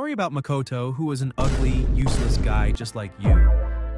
story about Makoto, who was an ugly, useless guy just like you.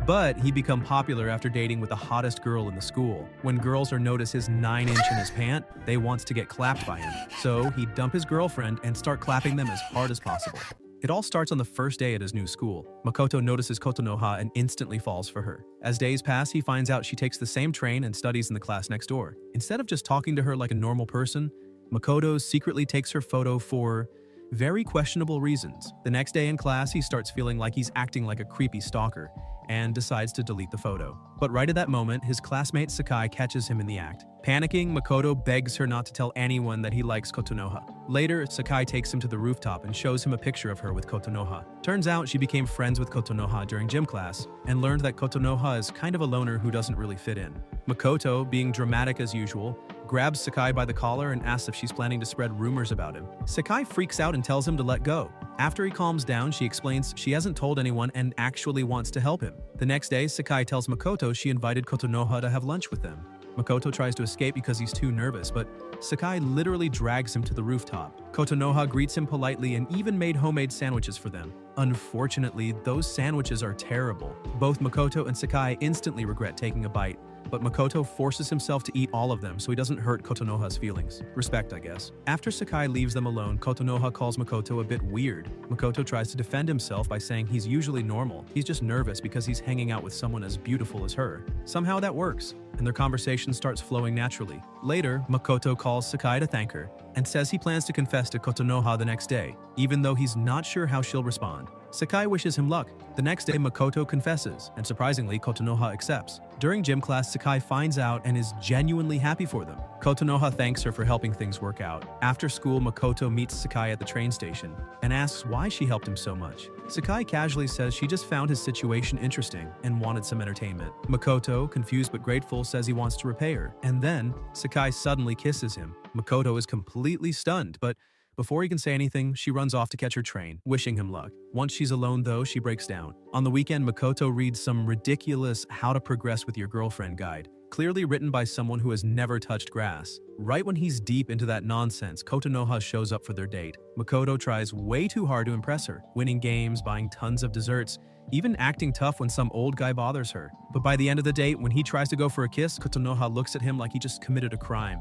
But he become popular after dating with the hottest girl in the school. When girls are notice his 9-inch in his pant, they wants to get clapped by him. So he'd dump his girlfriend and start clapping them as hard as possible. It all starts on the first day at his new school. Makoto notices Kotonoha and instantly falls for her. As days pass, he finds out she takes the same train and studies in the class next door. Instead of just talking to her like a normal person, Makoto secretly takes her photo for very questionable reasons. The next day in class, he starts feeling like he's acting like a creepy stalker and decides to delete the photo. But right at that moment, his classmate Sakai catches him in the act. Panicking, Makoto begs her not to tell anyone that he likes Kotonoha. Later, Sakai takes him to the rooftop and shows him a picture of her with Kotonoha. Turns out she became friends with Kotonoha during gym class and learned that Kotonoha is kind of a loner who doesn't really fit in. Makoto, being dramatic as usual, grabs Sakai by the collar and asks if she's planning to spread rumors about him. Sakai freaks out and tells him to let go. After he calms down, she explains she hasn't told anyone and actually wants to help him. The next day, Sakai tells Makoto she invited Kotonoha to have lunch with them. Makoto tries to escape because he's too nervous, but Sakai literally drags him to the rooftop. Kotonoha greets him politely and even made homemade sandwiches for them. Unfortunately, those sandwiches are terrible. Both Makoto and Sakai instantly regret taking a bite, but Makoto forces himself to eat all of them so he doesn't hurt Kotonoha's feelings. Respect, I guess. After Sakai leaves them alone, Kotonoha calls Makoto a bit weird. Makoto tries to defend himself by saying he's usually normal. He's just nervous because he's hanging out with someone as beautiful as her. Somehow that works, and their conversation starts flowing naturally. Later, Makoto calls Sakai to thank her and says he plans to confess to Kotonoha the next day, even though he's not sure how she'll respond. Sakai wishes him luck. The next day, Makoto confesses, and surprisingly, Kotonoha accepts. During gym class, Sakai finds out and is genuinely happy for them. Kotonoha thanks her for helping things work out. After school, Makoto meets Sakai at the train station and asks why she helped him so much. Sakai casually says she just found his situation interesting and wanted some entertainment. Makoto, confused but grateful, says he wants to repay her. And then, Sakai suddenly kisses him. Makoto is completely stunned, but before he can say anything, she runs off to catch her train, wishing him luck. Once she's alone though, she breaks down. On the weekend, Makoto reads some ridiculous How to Progress with Your Girlfriend guide, clearly written by someone who has never touched grass. Right when he's deep into that nonsense, Kotonoha shows up for their date. Makoto tries way too hard to impress her, winning games, buying tons of desserts, even acting tough when some old guy bothers her. But by the end of the date, when he tries to go for a kiss, Kotonoha looks at him like he just committed a crime.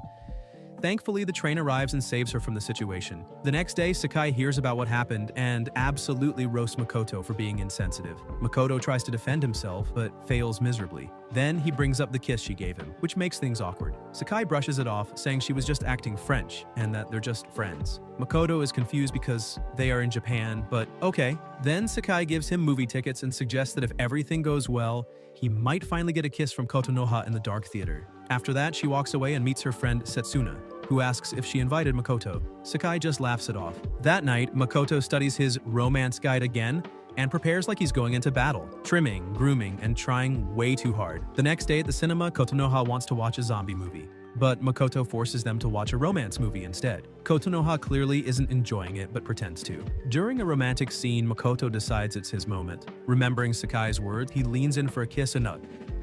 Thankfully, the train arrives and saves her from the situation. The next day, Sakai hears about what happened and absolutely roasts Makoto for being insensitive. Makoto tries to defend himself, but fails miserably. Then he brings up the kiss she gave him, which makes things awkward. Sakai brushes it off, saying she was just acting French and that they're just friends. Makoto is confused because they are in Japan, but okay. Then Sakai gives him movie tickets and suggests that if everything goes well, he might finally get a kiss from Kotonoha in the dark theater. After that, she walks away and meets her friend Setsuna, who asks if she invited Makoto. Sakai just laughs it off. That night, Makoto studies his romance guide again and prepares like he's going into battle, trimming, grooming, and trying way too hard. The next day at the cinema, Kotonoha wants to watch a zombie movie, but Makoto forces them to watch a romance movie instead. Kotonoha clearly isn't enjoying it, but pretends to. During a romantic scene, Makoto decides it's his moment. Remembering Sakai's words, he leans in for a kiss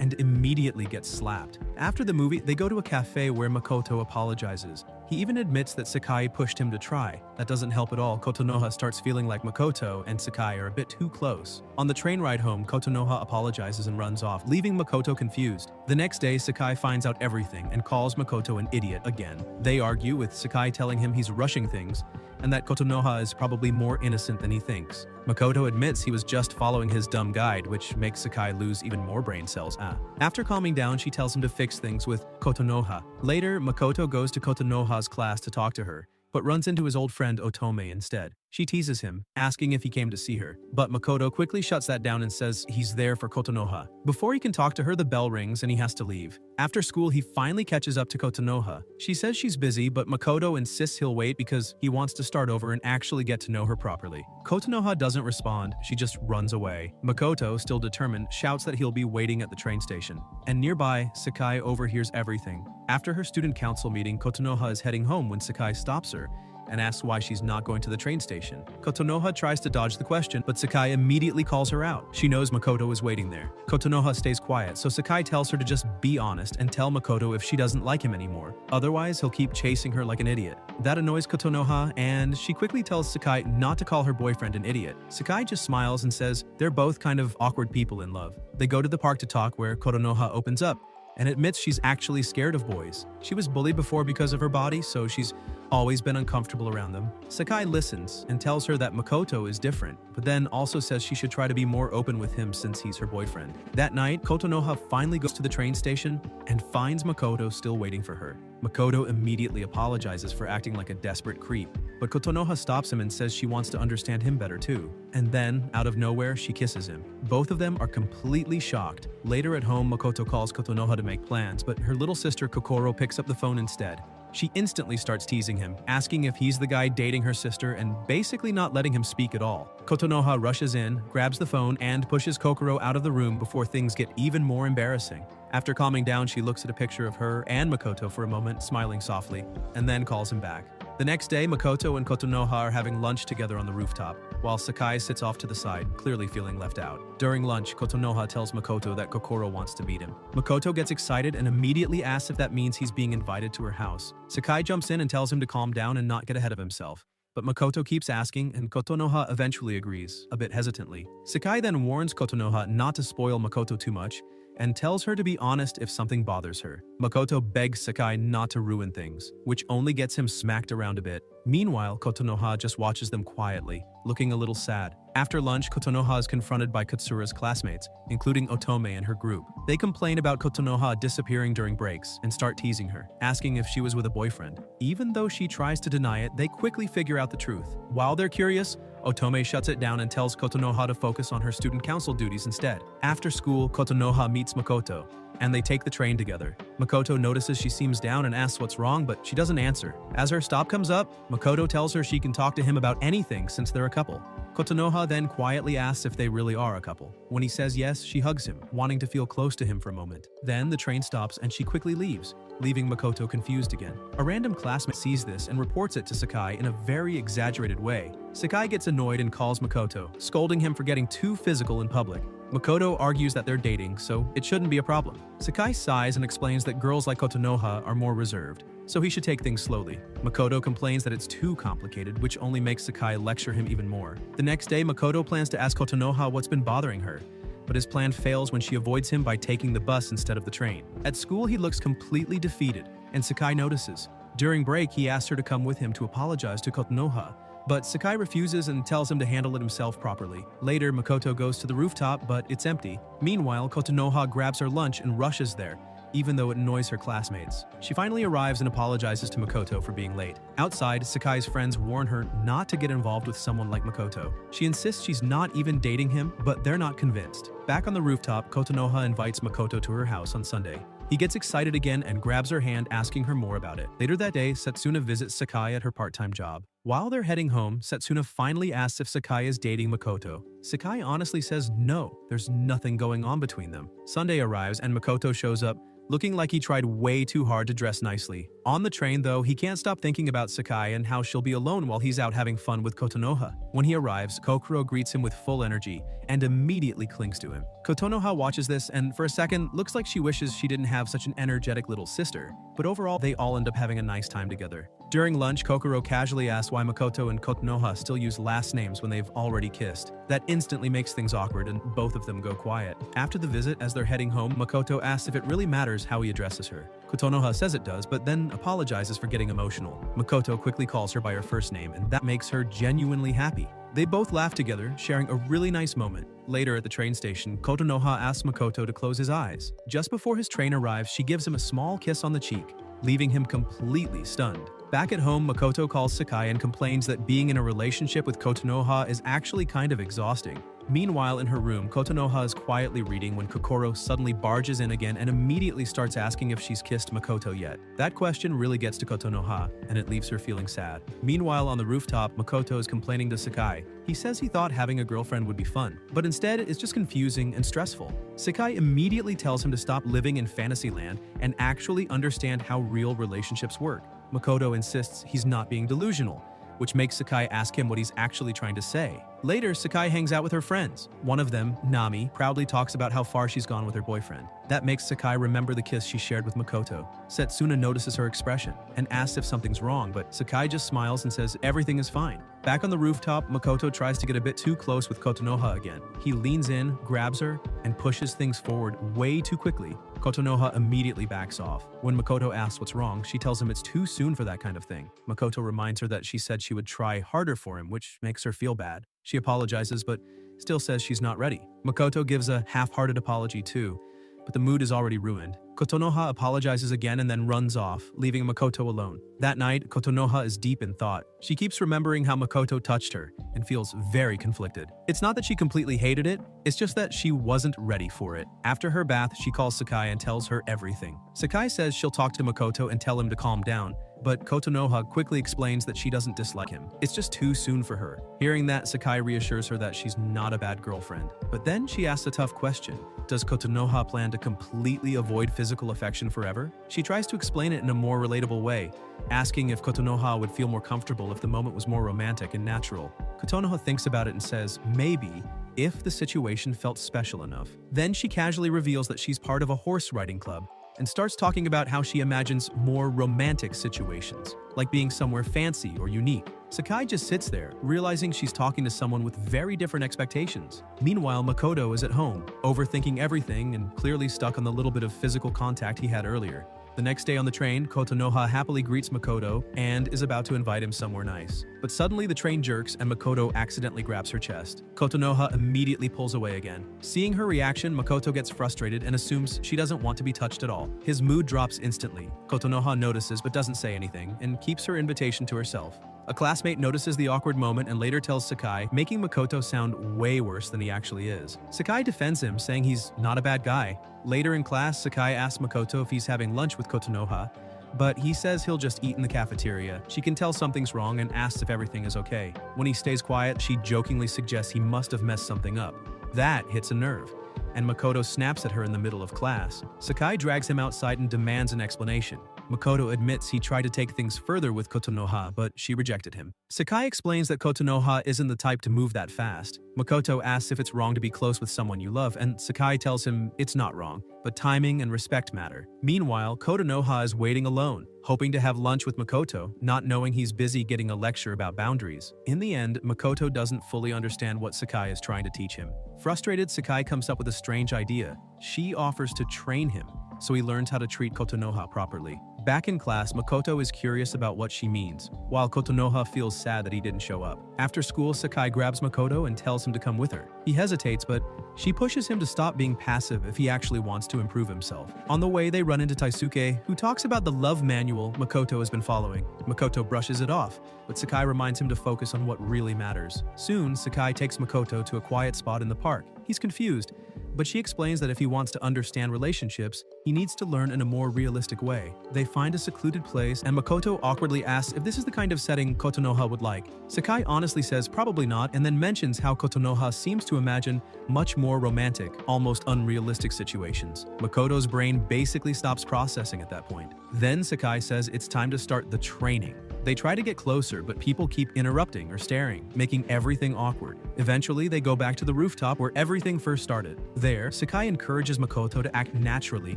and immediately gets slapped. After the movie, they go to a cafe where Makoto apologizes. He even admits that Sakai pushed him to try. That doesn't help at all. Kotonoha starts feeling like Makoto and Sakai are a bit too close. On the train ride home, Kotonoha apologizes and runs off, leaving Makoto confused. The next day, Sakai finds out everything and calls Makoto an idiot again. They argue, with Sakai telling him he's rushing things and that Kotonoha is probably more innocent than he thinks. Makoto admits he was just following his dumb guide, which makes Sakai lose even more brain cells. After calming down, she tells him to fix things with Kotonoha. Later, Makoto goes to Kotonoha's class to talk to her, but runs into his old friend Otome instead. She teases him, asking if he came to see her, but Makoto quickly shuts that down and says he's there for Kotonoha. Before he can talk to her, the bell rings and he has to leave. After school, he finally catches up to Kotonoha. She says she's busy, but Makoto insists he'll wait because he wants to start over and actually get to know her properly. Kotonoha doesn't respond, she just runs away. Makoto, still determined, shouts that he'll be waiting at the train station. And nearby, Sakai overhears everything. After her student council meeting, Kotonoha is heading home when Sakai stops her and asks why she's not going to the train station. Kotonoha tries to dodge the question, but Sakai immediately calls her out. She knows Makoto is waiting there. Kotonoha stays quiet, so Sakai tells her to just be honest and tell Makoto if she doesn't like him anymore. Otherwise, he'll keep chasing her like an idiot. That annoys Kotonoha, and she quickly tells Sakai not to call her boyfriend an idiot. Sakai just smiles and says they're both kind of awkward people in love. They go to the park to talk, where Kotonoha opens up and admits she's actually scared of boys. She was bullied before because of her body, so she's always been uncomfortable around them. Sakai listens and tells her that Makoto is different, but then also says she should try to be more open with him since he's her boyfriend. That night, Kotonoha finally goes to the train station and finds Makoto still waiting for her. Makoto immediately apologizes for acting like a desperate creep, but Kotonoha stops him and says she wants to understand him better too. And then, out of nowhere, she kisses him. Both of them are completely shocked. Later at home, Makoto calls Kotonoha to make plans, but her little sister Kokoro picks up the phone instead. She instantly starts teasing him, asking if he's the guy dating her sister and basically not letting him speak at all. Kotonoha rushes in, grabs the phone, and pushes Kokoro out of the room before things get even more embarrassing. After calming down, she looks at a picture of her and Makoto for a moment, smiling softly, and then calls him back. The next day, Makoto and Kotonoha are having lunch together on the rooftop, while Sakai sits off to the side, clearly feeling left out. During lunch, Kotonoha tells Makoto that Kokoro wants to meet him. Makoto gets excited and immediately asks if that means he's being invited to her house. Sakai jumps in and tells him to calm down and not get ahead of himself. But Makoto keeps asking, and Kotonoha eventually agrees, a bit hesitantly. Sakai then warns Kotonoha not to spoil Makoto too much, and tells her to be honest if something bothers her. Makoto begs Sakai not to ruin things, which only gets him smacked around a bit. Meanwhile, Kotonoha just watches them quietly, looking a little sad. After lunch, Kotonoha is confronted by Katsura's classmates, including Otome and her group. They complain about Kotonoha disappearing during breaks and start teasing her, asking if she was with a boyfriend. Even though she tries to deny it, they quickly figure out the truth. While they're curious, Otome shuts it down and tells Kotonoha to focus on her student council duties instead. After school, Kotonoha meets Makoto, and they take the train together. Makoto notices she seems down and asks what's wrong, but she doesn't answer. As her stop comes up, Makoto tells her she can talk to him about anything since they're a couple. Kotonoha then quietly asks if they really are a couple. When he says yes, she hugs him, wanting to feel close to him for a moment. Then the train stops and she quickly leaves, leaving Makoto confused again. A random classmate sees this and reports it to Sakai in a very exaggerated way. Sakai gets annoyed and calls Makoto, scolding him for getting too physical in public. Makoto argues that they're dating, so it shouldn't be a problem. Sakai sighs and explains that girls like Kotonoha are more reserved, so he should take things slowly. Makoto complains that it's too complicated, which only makes Sakai lecture him even more. The next day, Makoto plans to ask Kotonoha what's been bothering her, but his plan fails when she avoids him by taking the bus instead of the train. At school, he looks completely defeated, and Sakai notices. During break, he asks her to come with him to apologize to Kotonoha, but Sakai refuses and tells him to handle it himself properly. Later, Makoto goes to the rooftop, but it's empty. Meanwhile, Kotonoha grabs her lunch and rushes there, even though it annoys her classmates. She finally arrives and apologizes to Makoto for being late. Outside, Sakai's friends warn her not to get involved with someone like Makoto. She insists she's not even dating him, but they're not convinced. Back on the rooftop, Kotonoha invites Makoto to her house on Sunday. He gets excited again and grabs her hand, asking her more about it. Later that day, Setsuna visits Sakai at her part-time job. While they're heading home, Setsuna finally asks if Sakai is dating Makoto. Sakai honestly says no, there's nothing going on between them. Sunday arrives and Makoto shows up, looking like he tried way too hard to dress nicely. On the train, though, he can't stop thinking about Sakai and how she'll be alone while he's out having fun with Kotonoha. When he arrives, Kokoro greets him with full energy and immediately clings to him. Kotonoha watches this and for a second looks like she wishes she didn't have such an energetic little sister, but overall they all end up having a nice time together. During lunch, Kokoro casually asks why Makoto and Kotonoha still use last names when they've already kissed. That instantly makes things awkward and both of them go quiet. After the visit, as they're heading home, Makoto asks if it really matters how he addresses her. Kotonoha says it does, but then apologizes for getting emotional. Makoto quickly calls her by her first name, and that makes her genuinely happy. They both laugh together, sharing a really nice moment. Later at the train station, Kotonoha asks Makoto to close his eyes. Just before his train arrives, she gives him a small kiss on the cheek, leaving him completely stunned. Back at home, Makoto calls Sakai and complains that being in a relationship with Kotonoha is actually kind of exhausting. Meanwhile, in her room, Kotonoha is quietly reading when Kokoro suddenly barges in again and immediately starts asking if she's kissed Makoto yet. That question really gets to Kotonoha, and it leaves her feeling sad. Meanwhile, on the rooftop, Makoto is complaining to Sakai. He says he thought having a girlfriend would be fun, but instead it's just confusing and stressful. Sakai immediately tells him to stop living in Fantasyland and actually understand how real relationships work. Makoto insists he's not being delusional, which makes Sakai ask him what he's actually trying to say. Later, Sakai hangs out with her friends. One of them, Nami, proudly talks about how far she's gone with her boyfriend. That makes Sakai remember the kiss she shared with Makoto. Setsuna notices her expression and asks if something's wrong, but Sakai just smiles and says everything is fine. Back on the rooftop, Makoto tries to get a bit too close with Kotonoha again. He leans in, grabs her, and pushes things forward way too quickly. Kotonoha immediately backs off. When Makoto asks what's wrong, she tells him it's too soon for that kind of thing. Makoto reminds her that she said she would try harder for him, which makes her feel bad. She apologizes, but still says she's not ready. Makoto gives a half-hearted apology too, but the mood is already ruined. Kotonoha apologizes again and then runs off, leaving Makoto alone. That night, Kotonoha is deep in thought. She keeps remembering how Makoto touched her and feels very conflicted. It's not that she completely hated it, it's just that she wasn't ready for it. After her bath, she calls Sakai and tells her everything. Sakai says she'll talk to Makoto and tell him to calm down, but Kotonoha quickly explains that she doesn't dislike him. It's just too soon for her. Hearing that, Sakai reassures her that she's not a bad girlfriend. But then she asks a tough question. Does Kotonoha plan to completely avoid physical affection forever? She tries to explain it in a more relatable way, asking if Kotonoha would feel more comfortable if the moment was more romantic and natural. Kotonoha thinks about it and says, maybe, if the situation felt special enough. Then she casually reveals that she's part of a horse riding club, and starts talking about how she imagines more romantic situations, like being somewhere fancy or unique. Sakai just sits there, realizing she's talking to someone with very different expectations. Meanwhile, Makoto is at home, overthinking everything and clearly stuck on the little bit of physical contact he had earlier. The next day on the train, Kotonoha happily greets Makoto and is about to invite him somewhere nice. But suddenly the train jerks and Makoto accidentally grabs her chest. Kotonoha immediately pulls away again. Seeing her reaction, Makoto gets frustrated and assumes she doesn't want to be touched at all. His mood drops instantly. Kotonoha notices but doesn't say anything and keeps her invitation to herself. A classmate notices the awkward moment and later tells Sakai, making Makoto sound way worse than he actually is. Sakai defends him, saying he's not a bad guy. Later in class, Sakai asks Makoto if he's having lunch with Kotonoha, but he says he'll just eat in the cafeteria. She can tell something's wrong and asks if everything is okay. When he stays quiet, she jokingly suggests he must have messed something up. That hits a nerve, and Makoto snaps at her in the middle of class. Sakai drags him outside and demands an explanation. Makoto admits he tried to take things further with Kotonoha, but she rejected him. Sakai explains that Kotonoha isn't the type to move that fast. Makoto asks if it's wrong to be close with someone you love, and Sakai tells him it's not wrong, but timing and respect matter. Meanwhile, Kotonoha is waiting alone, hoping to have lunch with Makoto, not knowing he's busy getting a lecture about boundaries. In the end, Makoto doesn't fully understand what Sakai is trying to teach him. Frustrated, Sakai comes up with a strange idea. She offers to train him, so he learns how to treat Kotonoha properly. Back in class, Makoto is curious about what she means, while Kotonoha feels sad that he didn't show up. After school, Sakai grabs Makoto and tells him to come with her. He hesitates, but she pushes him to stop being passive if he actually wants to improve himself. On the way, they run into Taisuke, who talks about the love manual Makoto has been following. Makoto brushes it off, but Sakai reminds him to focus on what really matters. Soon, Sakai takes Makoto to a quiet spot in the park. He's confused, but she explains that if he wants to understand relationships, he needs to learn in a more realistic way. They find a secluded place, and Makoto awkwardly asks if this is the kind of setting Kotonoha would like. Sakai honestly says probably not, and then mentions how Kotonoha seems to imagine much more romantic, almost unrealistic situations. Makoto's brain basically stops processing at that point. Then Sakai says it's time to start the training. They try to get closer, but people keep interrupting or staring, making everything awkward. Eventually, they go back to the rooftop where everything first started. There, Sakai encourages Makoto to act naturally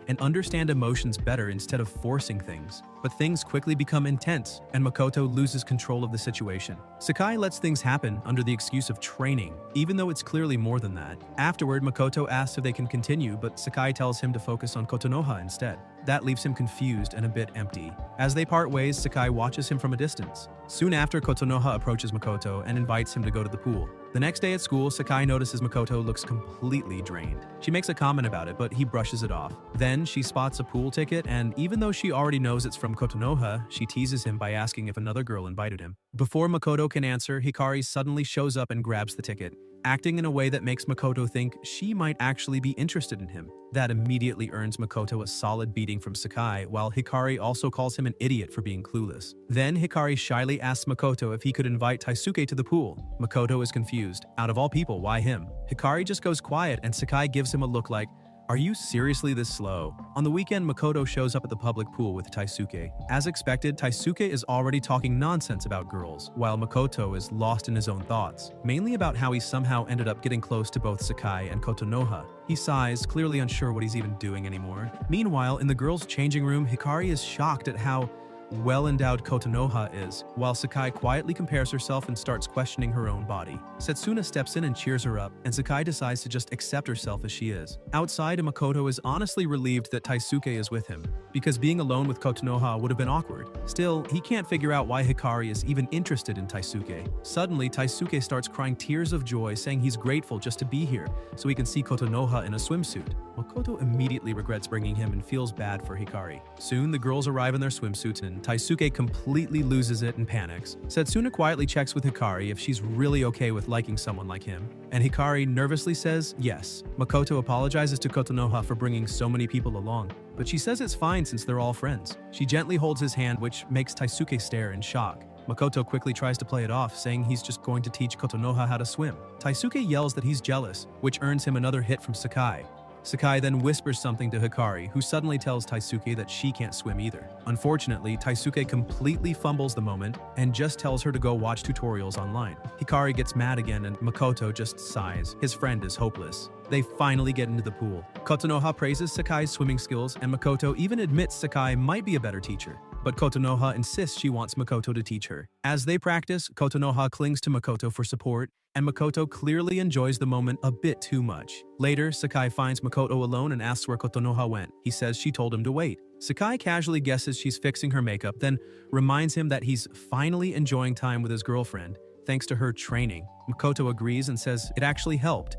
and understand emotions better instead of forcing things. But things quickly become intense, and Makoto loses control of the situation. Sakai lets things happen under the excuse of training, even though it's clearly more than that. Afterward, Makoto asks if they can continue, but Sakai tells him to focus on Kotonoha instead. That leaves him confused and a bit empty. As they part ways, Sakai watches him from a distance. Soon after, Kotonoha approaches Makoto and invites him to go to the pool. The next day at school, Sakai notices Makoto looks completely drained. She makes a comment about it, but he brushes it off. Then she spots a pool ticket, and even though she already knows it's from Kotonoha, she teases him by asking if another girl invited him. Before Makoto can answer, Hikari suddenly shows up and grabs the ticket, acting in a way that makes Makoto think she might actually be interested in him. That immediately earns Makoto a solid beating from Sakai, while Hikari also calls him an idiot for being clueless. Then Hikari shyly asks Makoto if he could invite Taisuke to the pool. Makoto is confused. Out of all people, why him? Hikari just goes quiet and Sakai gives him a look like, Are you seriously this slow? On the weekend, Makoto shows up at the public pool with Taisuke. As expected, Taisuke is already talking nonsense about girls, while Makoto is lost in his own thoughts, mainly about how he somehow ended up getting close to both Sakai and Kotonoha. He sighs, clearly unsure what he's even doing anymore. Meanwhile, in the girls' changing room, Hikari is shocked at how well-endowed Kotonoha is, while Sakai quietly compares herself and starts questioning her own body. Setsuna steps in and cheers her up, and Sakai decides to just accept herself as she is. Outside, Makoto is honestly relieved that Taisuke is with him, because being alone with Kotonoha would have been awkward. Still, he can't figure out why Hikari is even interested in Taisuke. Suddenly, Taisuke starts crying tears of joy, saying he's grateful just to be here, so he can see Kotonoha in a swimsuit. Makoto immediately regrets bringing him and feels bad for Hikari. Soon, the girls arrive in their swimsuits and Taisuke completely loses it and panics. Setsuna quietly checks with Hikari if she's really okay with liking someone like him, and Hikari nervously says yes. Makoto apologizes to Kotonoha for bringing so many people along, but she says it's fine since they're all friends. She gently holds his hand, which makes Taisuke stare in shock. Makoto quickly tries to play it off, saying he's just going to teach Kotonoha how to swim. Taisuke yells that he's jealous, which earns him another hit from Sakai. Sakai then whispers something to Hikari, who suddenly tells Taisuke that she can't swim either. Unfortunately, Taisuke completely fumbles the moment and just tells her to go watch tutorials online. Hikari gets mad again and Makoto just sighs. His friend is hopeless. They finally get into the pool. Kotonoha praises Sakai's swimming skills, and Makoto even admits Sakai might be a better teacher. But Kotonoha insists she wants Makoto to teach her. As they practice, Kotonoha clings to Makoto for support, and Makoto clearly enjoys the moment a bit too much. Later, Sakai finds Makoto alone and asks where Kotonoha went. He says she told him to wait. Sakai casually guesses she's fixing her makeup, then reminds him that he's finally enjoying time with his girlfriend, thanks to her training. Makoto agrees and says it actually helped,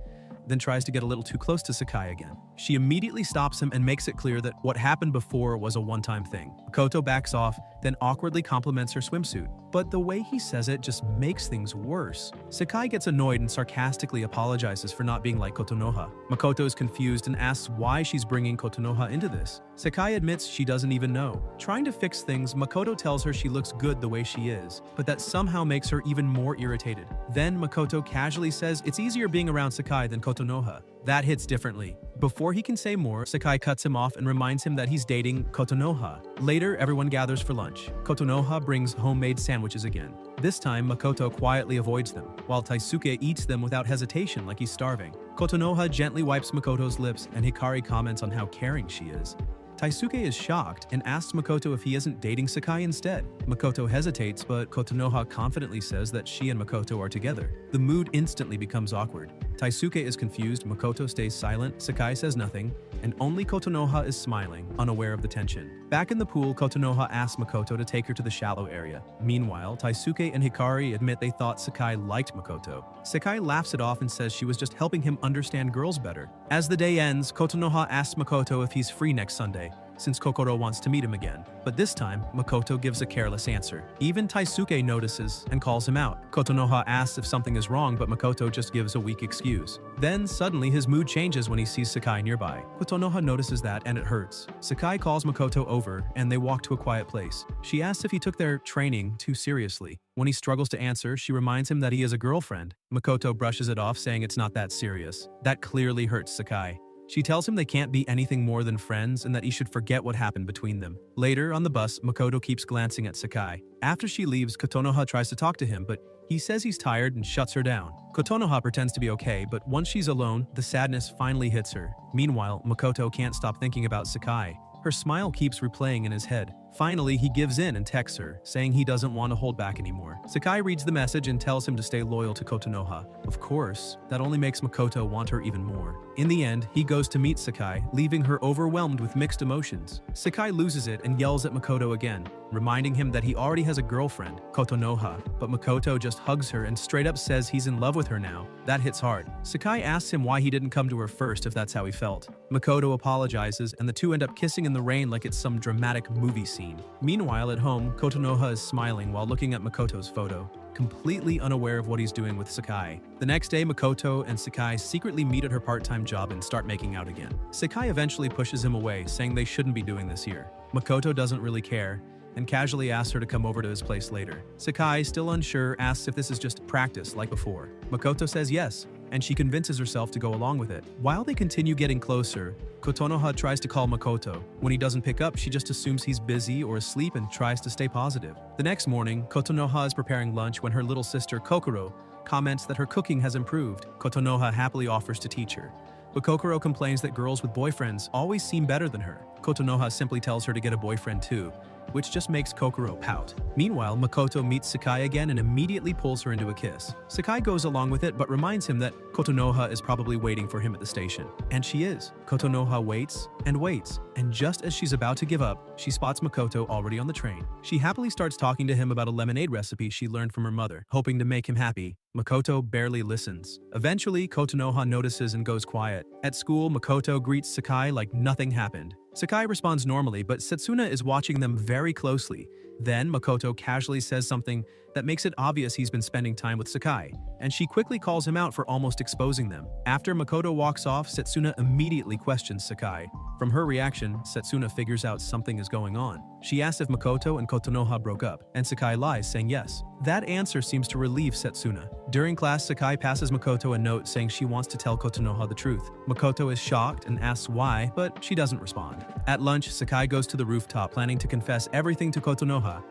then tries to get a little too close to Sakai again. She immediately stops him and makes it clear that what happened before was a one-time thing. Makoto backs off, then awkwardly compliments her swimsuit. But the way he says it just makes things worse. Sakai gets annoyed and sarcastically apologizes for not being like Kotonoha. Makoto is confused and asks why she's bringing Kotonoha into this. Sakai admits she doesn't even know. Trying to fix things, Makoto tells her she looks good the way she is, but that somehow makes her even more irritated. Then Makoto casually says it's easier being around Sakai than Kotonoha. That hits differently. Before he can say more, Sakai cuts him off and reminds him that he's dating Kotonoha. Later, everyone gathers for lunch. Kotonoha brings homemade sandwiches again. This time, Makoto quietly avoids them, while Taisuke eats them without hesitation like he's starving. Kotonoha gently wipes Makoto's lips, and Hikari comments on how caring she is. Taisuke is shocked and asks Makoto if he isn't dating Sakai instead. Makoto hesitates, but Kotonoha confidently says that she and Makoto are together. The mood instantly becomes awkward. Taisuke is confused, Makoto stays silent, Sakai says nothing, and only Kotonoha is smiling, unaware of the tension. Back in the pool, Kotonoha asks Makoto to take her to the shallow area. Meanwhile, Taisuke and Hikari admit they thought Sakai liked Makoto. Sakai laughs it off and says she was just helping him understand girls better. As the day ends, Kotonoha asks Makoto if he's free next Sunday, since Kokoro wants to meet him again. But this time, Makoto gives a careless answer. Even Taisuke notices and calls him out. Kotonoha asks if something is wrong, but Makoto just gives a weak excuse. Then, suddenly, his mood changes when he sees Sakai nearby. Kotonoha notices that, and it hurts. Sakai calls Makoto over, and they walk to a quiet place. She asks if he took their training too seriously. When he struggles to answer, she reminds him that he has a girlfriend. Makoto brushes it off, saying it's not that serious. That clearly hurts Sakai. She tells him they can't be anything more than friends and that he should forget what happened between them. Later, on the bus, Makoto keeps glancing at Sakai. After she leaves, Kotonoha tries to talk to him, but he says he's tired and shuts her down. Kotonoha pretends to be okay, but once she's alone, the sadness finally hits her. Meanwhile, Makoto can't stop thinking about Sakai. Her smile keeps replaying in his head. Finally, he gives in and texts her, saying he doesn't want to hold back anymore. Sakai reads the message and tells him to stay loyal to Kotonoha. Of course, that only makes Makoto want her even more. In the end, he goes to meet Sakai, leaving her overwhelmed with mixed emotions. Sakai loses it and yells at Makoto again, reminding him that he already has a girlfriend, Kotonoha, but Makoto just hugs her and straight up says he's in love with her now. That hits hard. Sakai asks him why he didn't come to her first if that's how he felt. Makoto apologizes, and the two end up kissing in the rain like it's some dramatic movie scene. Meanwhile, at home, Kotonoha is smiling while looking at Makoto's photo, completely unaware of what he's doing with Sakai. The next day, Makoto and Sakai secretly meet at her part-time job and start making out again. Sakai eventually pushes him away, saying they shouldn't be doing this here. Makoto doesn't really care, and casually asks her to come over to his place later. Sakai, still unsure, asks if this is just practice like before. Makoto says yes, and she convinces herself to go along with it. While they continue getting closer, Kotonoha tries to call Makoto. When he doesn't pick up, she just assumes he's busy or asleep and tries to stay positive. The next morning, Kotonoha is preparing lunch when her little sister Kokoro comments that her cooking has improved. Kotonoha happily offers to teach her, but Kokoro complains that girls with boyfriends always seem better than her. Kotonoha simply tells her to get a boyfriend too, which just makes Kokoro pout. Meanwhile, Makoto meets Sakai again and immediately pulls her into a kiss. Sakai goes along with it but reminds him that Kotonoha is probably waiting for him at the station. And she is. Kotonoha waits, and just as she's about to give up, she spots Makoto already on the train. She happily starts talking to him about a lemonade recipe she learned from her mother, hoping to make him happy. Makoto barely listens. Eventually, Kotonoha notices and goes quiet. At school, Makoto greets Sakai like nothing happened. Sakai responds normally, but Setsuna is watching them very closely. Then, Makoto casually says something that makes it obvious he's been spending time with Sakai, and she quickly calls him out for almost exposing them. After Makoto walks off, Setsuna immediately questions Sakai. From her reaction, Setsuna figures out something is going on. She asks if Makoto and Kotonoha broke up, and Sakai lies, saying yes. That answer seems to relieve Setsuna. During class, Sakai passes Makoto a note saying she wants to tell Kotonoha the truth. Makoto is shocked and asks why, but she doesn't respond. At lunch, Sakai goes to the rooftop planning to confess everything to Kotonoha,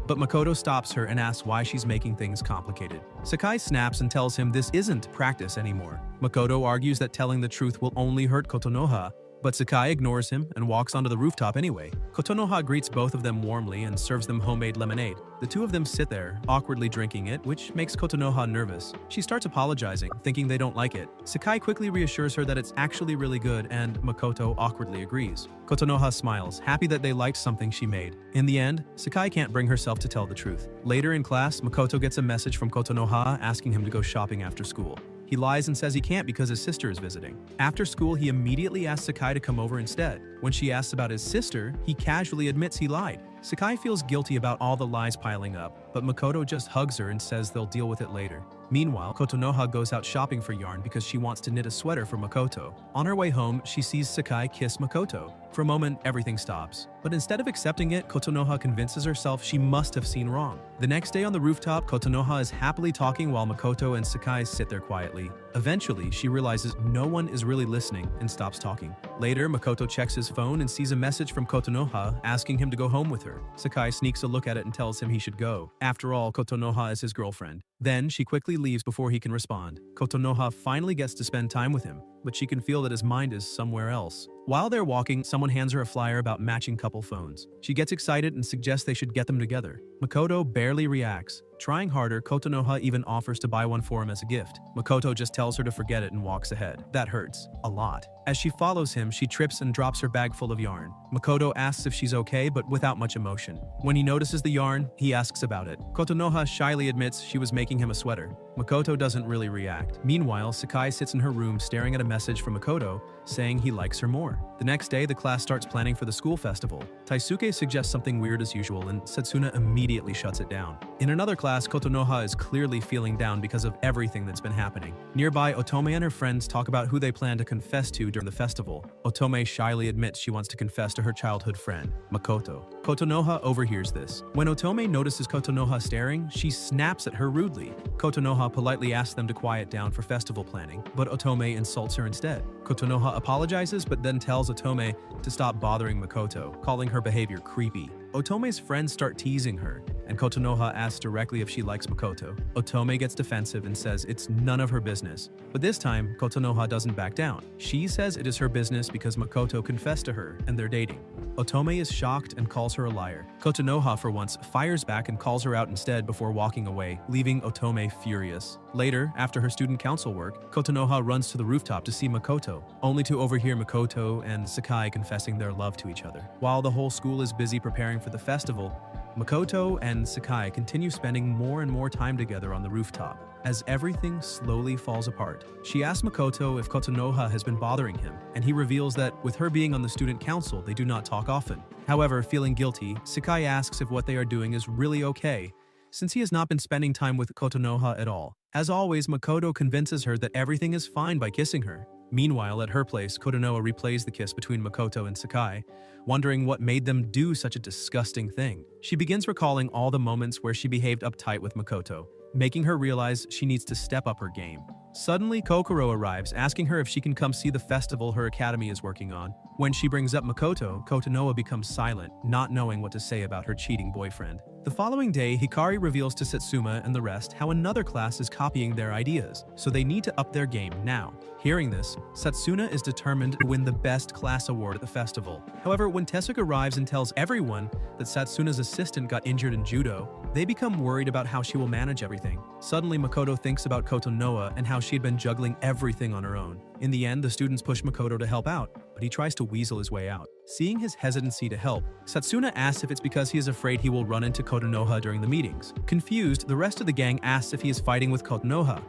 but Makoto stops her and asks why she's making things complicated. Sakai snaps and tells him this isn't practice anymore. Makoto argues that telling the truth will only hurt Kotonoha, but Sakai ignores him and walks onto the rooftop anyway. Kotonoha greets both of them warmly and serves them homemade lemonade. The two of them sit there, awkwardly drinking it, which makes Kotonoha nervous. She starts apologizing, thinking they don't like it. Sakai quickly reassures her that it's actually really good, and Makoto awkwardly agrees. Kotonoha smiles, happy that they liked something she made. In the end, Sakai can't bring herself to tell the truth. Later in class, Makoto gets a message from Kotonoha asking him to go shopping after school. He lies and says he can't because his sister is visiting. After school, he immediately asks Sakai to come over instead. When she asks about his sister, he casually admits he lied. Sakai feels guilty about all the lies piling up, but Makoto just hugs her and says they'll deal with it later. Meanwhile, Kotonoha goes out shopping for yarn because she wants to knit a sweater for Makoto. On her way home, she sees Sakai kiss Makoto. For a moment, everything stops. But instead of accepting it, Kotonoha convinces herself she must have seen wrong. The next day on the rooftop, Kotonoha is happily talking while Makoto and Sakai sit there quietly. Eventually, she realizes no one is really listening and stops talking. Later, Makoto checks his phone and sees a message from Kotonoha asking him to go home with her. Sakai sneaks a look at it and tells him he should go. After all, Kotonoha is his girlfriend. Then, she quickly leaves before he can respond. Kotonoha finally gets to spend time with him, but she can feel that his mind is somewhere else. While they're walking, someone hands her a flyer about matching couple phones. She gets excited and suggests they should get them together. Makoto barely reacts. Trying harder, Kotonoha even offers to buy one for him as a gift. Makoto just tells her to forget it and walks ahead. That hurts. A lot. As she follows him, she trips and drops her bag full of yarn. Makoto asks if she's okay, but without much emotion. When he notices the yarn, he asks about it. Kotonoha shyly admits she was making him a sweater. Makoto doesn't really react. Meanwhile, Sakai sits in her room staring at a message from Makoto saying he likes her more. The next day, the class starts planning for the school festival. Taisuke suggests something weird as usual, and Setsuna immediately shuts it down. In another class, Kotonoha is clearly feeling down because of everything that's been happening. Nearby, Otome and her friends talk about who they plan to confess to during the festival. Otome shyly admits she wants to confess to her childhood friend, Makoto. Kotonoha overhears this. When Otome notices Kotonoha staring, she snaps at her rudely. Kotonoha politely asks them to quiet down for festival planning, but Otome insults her instead. Kotonoha apologizes but then tells Otome to stop bothering Makoto, calling her behavior creepy. Otome's friends start teasing her, and Kotonoha asks directly if she likes Makoto. Otome gets defensive and says it's none of her business. But this time, Kotonoha doesn't back down. She says it is her business because Makoto confessed to her and they're dating. Otome is shocked and calls her a liar. Kotonoha, for once, fires back and calls her out instead before walking away, leaving Otome furious. Later, after her student council work, Kotonoha runs to the rooftop to see Makoto, only to overhear Makoto and Sakai confessing their love to each other. While the whole school is busy preparing for the festival, Makoto and Sakai continue spending more and more time together on the rooftop. As everything slowly falls apart, she asks Makoto if Kotonoha has been bothering him, and he reveals that with her being on the student council, they do not talk often. However, feeling guilty, Sakai asks if what they are doing is really okay, since he has not been spending time with Kotonoha at all. As always, Makoto convinces her that everything is fine by kissing her. Meanwhile, at her place, Kotonoha replays the kiss between Makoto and Sakai, wondering what made them do such a disgusting thing. She begins recalling all the moments where she behaved uptight with Makoto, making her realize she needs to step up her game. Suddenly, Kokoro arrives, asking her if she can come see the festival her academy is working on. When she brings up Makoto, Kotonoha becomes silent, not knowing what to say about her cheating boyfriend. The following day, Hikari reveals to Satsuma and the rest how another class is copying their ideas, so they need to up their game now. Hearing this, Satsuna is determined to win the Best Class Award at the festival. However, when Tesuka arrives and tells everyone that Satsuna's assistant got injured in judo, they become worried about how she will manage everything. Suddenly, Makoto thinks about Kotonoha and how she had been juggling everything on her own. In the end, the students push Makoto to help out, but he tries to weasel his way out. Seeing his hesitancy to help, Satsuna asks if it's because he is afraid he will run into Kotonoha during the meetings. Confused, the rest of the gang asks if he is fighting with Kotonoha,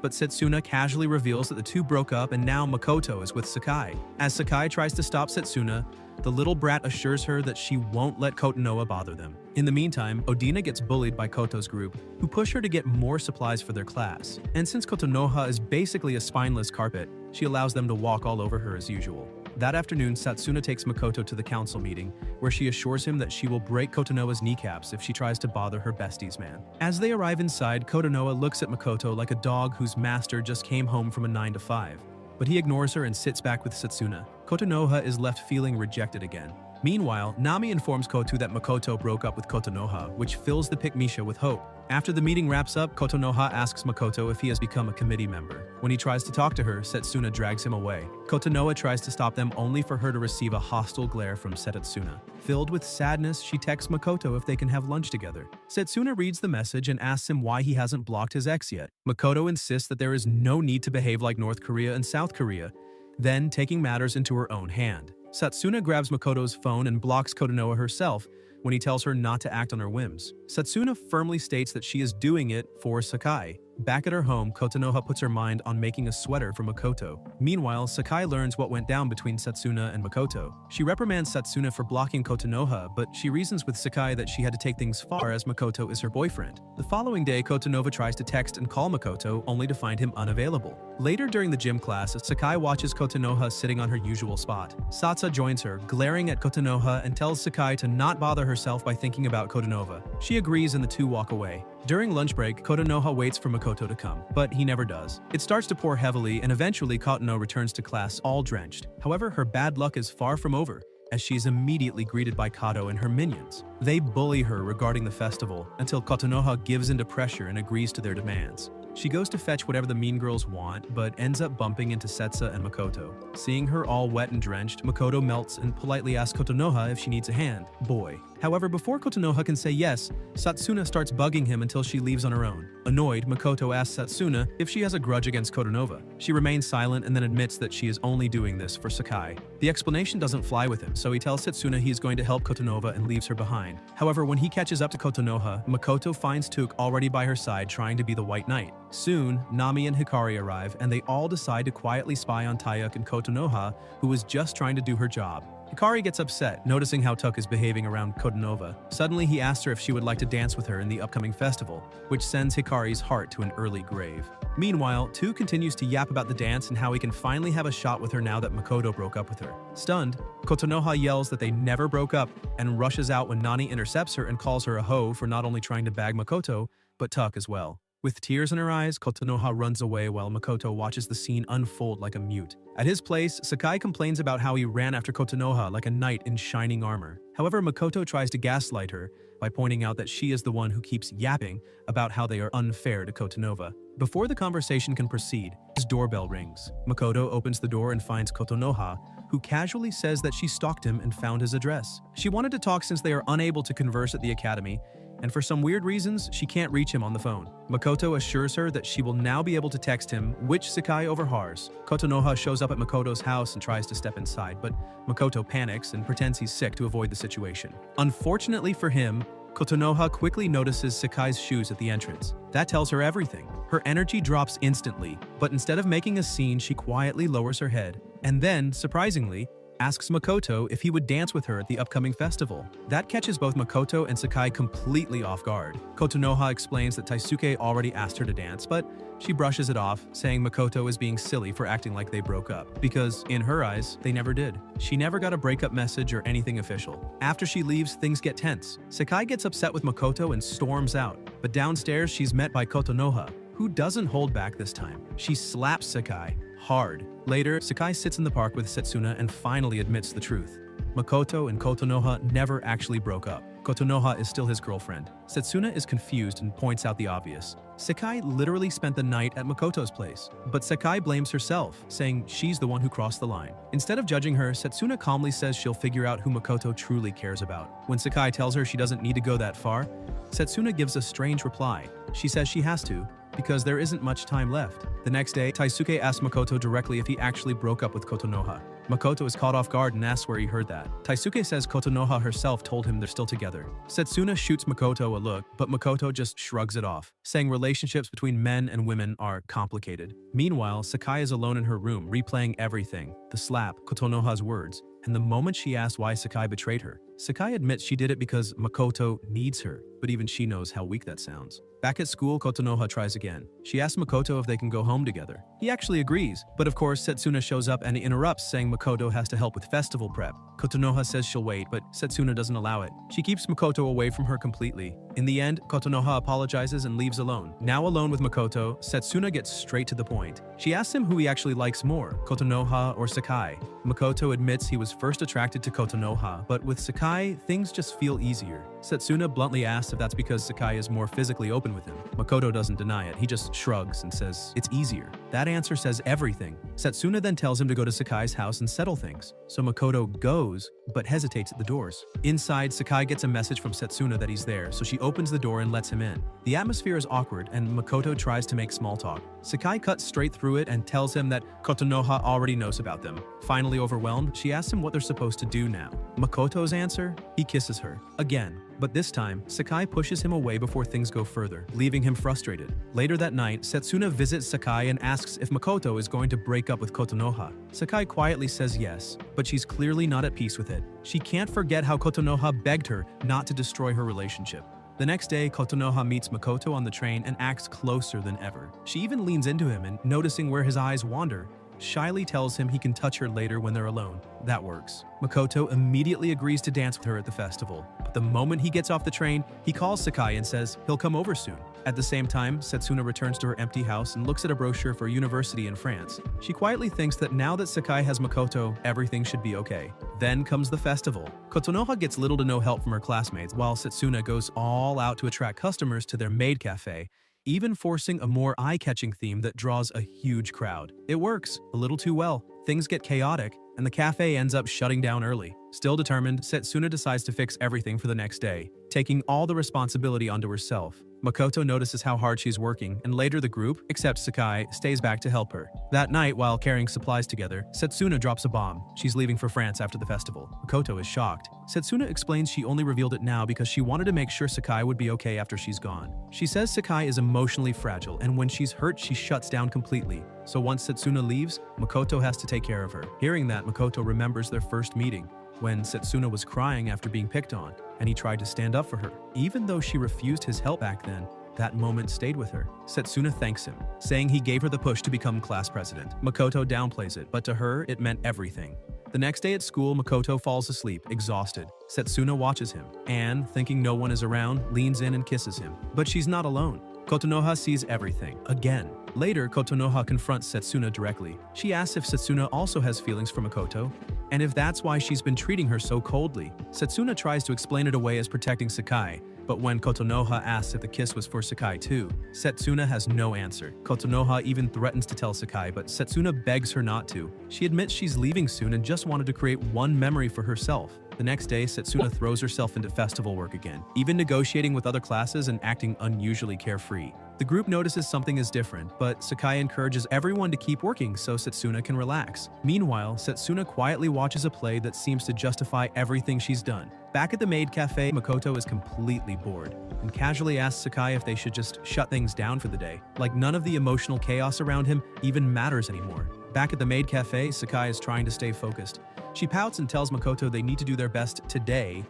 but Satsuna casually reveals that the two broke up and now Makoto is with Sakai. As Sakai tries to stop Satsuna, the little brat assures her that she won't let Kotonoha bother them. In the meantime, Odina gets bullied by Koto's group, who push her to get more supplies for their class. And since Kotonoha is basically a spineless carpet, she allows them to walk all over her as usual. That afternoon, Satsuna takes Makoto to the council meeting, where she assures him that she will break Kotonoha's kneecaps if she tries to bother her bestie's man. As they arrive inside, Kotonoha looks at Makoto like a dog whose master just came home from a 9-to-5. But he ignores her and sits back with Satsuna. Kotonoha is left feeling rejected again. Meanwhile, Nami informs Kotu that Makoto broke up with Kotonoha, which fills the Pikmisha with hope. After the meeting wraps up, Kotonoha asks Makoto if he has become a committee member. When he tries to talk to her, Setsuna drags him away. Kotonoha tries to stop them only for her to receive a hostile glare from Setsuna. Filled with sadness, she texts Makoto if they can have lunch together. Setsuna reads the message and asks him why he hasn't blocked his ex yet. Makoto insists that there is no need to behave like North Korea and South Korea, then taking matters into her own hand. Satsuna grabs Makoto's phone and blocks Kotonoha herself when he tells her not to act on her whims. Satsuna firmly states that she is doing it for Sakai. Back at her home, Kotonoha puts her mind on making a sweater for Makoto. Meanwhile, Sakai learns what went down between Satsuna and Makoto. She reprimands Satsuna for blocking Kotonoha, but she reasons with Sakai that she had to take things far as Makoto is her boyfriend. The following day, Kotonoha tries to text and call Makoto, only to find him unavailable. Later during the gym class, Sakai watches Kotonoha sitting on her usual spot. Satsa joins her, glaring at Kotonoha and tells Sakai to not bother herself by thinking about Kotonoha. She agrees and the two walk away. During lunch break, Kotonoha waits for Makoto to come, but he never does. It starts to pour heavily, and eventually Kotonoha returns to class all drenched. However, her bad luck is far from over, as she is immediately greeted by Kato and her minions. They bully her regarding the festival, until Kotonoha gives into pressure and agrees to their demands. She goes to fetch whatever the mean girls want, but ends up bumping into Setsa and Makoto. Seeing her all wet and drenched, Makoto melts and politely asks Kotonoha if she needs a hand. Boy. However, before Kotonoha can say yes, Satsuna starts bugging him until she leaves on her own. Annoyed, Makoto asks Satsuna if she has a grudge against Kotonoha. She remains silent and then admits that she is only doing this for Sakai. The explanation doesn't fly with him, so he tells Satsuna he is going to help Kotonoha and leaves her behind. However, when he catches up to Kotonoha, Makoto finds Took already by her side trying to be the White Knight. Soon, Nami and Hikari arrive, and they all decide to quietly spy on Tayuk and Kotonoha, who is just trying to do her job. Hikari gets upset, noticing how Tuk is behaving around Kotonoha. Suddenly, he asks her if she would like to dance with her in the upcoming festival, which sends Hikari's heart to an early grave. Meanwhile, Tu continues to yap about the dance and how he can finally have a shot with her now that Makoto broke up with her. Stunned, Kotonoha yells that they never broke up and rushes out when Nani intercepts her and calls her a hoe for not only trying to bag Makoto, but Tuk as well. With tears in her eyes, Kotonoha runs away while Makoto watches the scene unfold like a mute. At his place, Sakai complains about how he ran after Kotonoha like a knight in shining armor. However, Makoto tries to gaslight her by pointing out that she is the one who keeps yapping about how they are unfair to Kotonoha. Before the conversation can proceed, his doorbell rings. Makoto opens the door and finds Kotonoha, who casually says that she stalked him and found his address. She wanted to talk since they are unable to converse at the academy, and for some weird reasons, she can't reach him on the phone. Makoto assures her that she will now be able to text him, which Sakai overhears. Kotonoha shows up at Makoto's house and tries to step inside, but Makoto panics and pretends he's sick to avoid the situation. Unfortunately for him, Kotonoha quickly notices Sakai's shoes at the entrance. That tells her everything. Her energy drops instantly, but instead of making a scene, she quietly lowers her head, and then, surprisingly, asks Makoto if he would dance with her at the upcoming festival. That catches both Makoto and Sakai completely off guard. Kotonoha explains that Taisuke already asked her to dance, but she brushes it off, saying Makoto is being silly for acting like they broke up, because, in her eyes, they never did. She never got a breakup message or anything official. After she leaves, things get tense. Sakai gets upset with Makoto and storms out, but downstairs she's met by Kotonoha, who doesn't hold back this time. She slaps Sakai hard. Later, Sakai sits in the park with Setsuna and finally admits the truth. Makoto and Kotonoha never actually broke up. Kotonoha is still his girlfriend. Setsuna is confused and points out the obvious. Sakai literally spent the night at Makoto's place, but Sakai blames herself, saying she's the one who crossed the line. Instead of judging her, Setsuna calmly says she'll figure out who Makoto truly cares about. When Sakai tells her she doesn't need to go that far, Setsuna gives a strange reply. She says she has to, because there isn't much time left. The next day, Taisuke asks Makoto directly if he actually broke up with Kotonoha. Makoto is caught off guard and asks where he heard that. Taisuke says Kotonoha herself told him they're still together. Setsuna shoots Makoto a look, but Makoto just shrugs it off, saying relationships between men and women are complicated. Meanwhile, Sakai is alone in her room, replaying everything: the slap, Kotonoha's words, and the moment she asks why Sakai betrayed her. Sakai admits she did it because Makoto needs her, but even she knows how weak that sounds. Back at school, Kotonoha tries again. She asks Makoto if they can go home together. He actually agrees, but of course Setsuna shows up and interrupts, saying Makoto has to help with festival prep. Kotonoha says she'll wait, but Setsuna doesn't allow it. She keeps Makoto away from her completely. In the end, Kotonoha apologizes and leaves alone. Now alone with Makoto, Setsuna gets straight to the point. She asks him who he actually likes more, Kotonoha or Sakai. Makoto admits he was first attracted to Kotonoha, but with Sakai, things just feel easier. Setsuna bluntly asks if that's because Sakai is more physically open with him. Makoto doesn't deny it. He just shrugs and says it's easier. That answer says everything. Setsuna then tells him to go to Sakai's house and settle things. So Makoto goes, but hesitates at the doors. Inside, Sakai gets a message from Setsuna that he's there, so she opens the door and lets him in. The atmosphere is awkward, and Makoto tries to make small talk. Sakai cuts straight through it and tells him that Kotonoha already knows about them. Finally overwhelmed, she asks him what they're supposed to do now. Makoto's answer? He kisses her. Again. But this time, Sakai pushes him away before things go further, leaving him frustrated. Later that night, Setsuna visits Sakai and asks if Makoto is going to break up with Kotonoha. Sakai quietly says yes, but she's clearly not at peace with it. She can't forget how Kotonoha begged her not to destroy her relationship. The next day, Kotonoha meets Makoto on the train and acts closer than ever. She even leans into him and, noticing where his eyes wander, shyly tells him he can touch her later when they're alone. That works. Makoto immediately agrees to dance with her at the festival, but the moment he gets off the train, he calls Sakai and says he'll come over soon. At the same time, Setsuna returns to her empty house and looks at a brochure for a university in France. She quietly thinks that now that Sakai has Makoto, everything should be okay. Then comes the festival. Kotonoha gets little to no help from her classmates, while Setsuna goes all out to attract customers to their maid cafe, even forcing a more eye-catching theme that draws a huge crowd. It works, a little too well. Things get chaotic, and the cafe ends up shutting down early. Still determined, Setsuna decides to fix everything for the next day, taking all the responsibility onto herself. Makoto notices how hard she's working, and later the group, except Sakai, stays back to help her. That night, while carrying supplies together, Setsuna drops a bomb. She's leaving for France after the festival. Makoto is shocked. Setsuna explains she only revealed it now because she wanted to make sure Sakai would be okay after she's gone. She says Sakai is emotionally fragile, and when she's hurt, she shuts down completely. So once Setsuna leaves, Makoto has to take care of her. Hearing that, Makoto remembers their first meeting, when Setsuna was crying after being picked on, and he tried to stand up for her. Even though she refused his help back then, that moment stayed with her. Setsuna thanks him, saying he gave her the push to become class president. Makoto downplays it, but to her, it meant everything. The next day at school, Makoto falls asleep, exhausted. Setsuna watches him, and, thinking no one is around, leans in and kisses him. But she's not alone. Kotonoha sees everything, again. Later, Kotonoha confronts Setsuna directly. She asks if Setsuna also has feelings for Makoto, and if that's why she's been treating her so coldly. Setsuna tries to explain it away as protecting Sakai, but when Kotonoha asks if the kiss was for Sakai too, Setsuna has no answer. Kotonoha even threatens to tell Sakai, but Setsuna begs her not to. She admits she's leaving soon and just wanted to create one memory for herself. The next day, Setsuna throws herself into festival work again, even negotiating with other classes and acting unusually carefree. The group notices something is different, but Sakai encourages everyone to keep working so Setsuna can relax. Meanwhile, Setsuna quietly watches a play that seems to justify everything she's done. Back at the maid cafe, Makoto is completely bored and casually asks Sakai if they should just shut things down for the day, like none of the emotional chaos around him even matters anymore. Back at the maid cafe, Sakai is trying to stay focused. She pouts and tells Makoto they need to do their best today,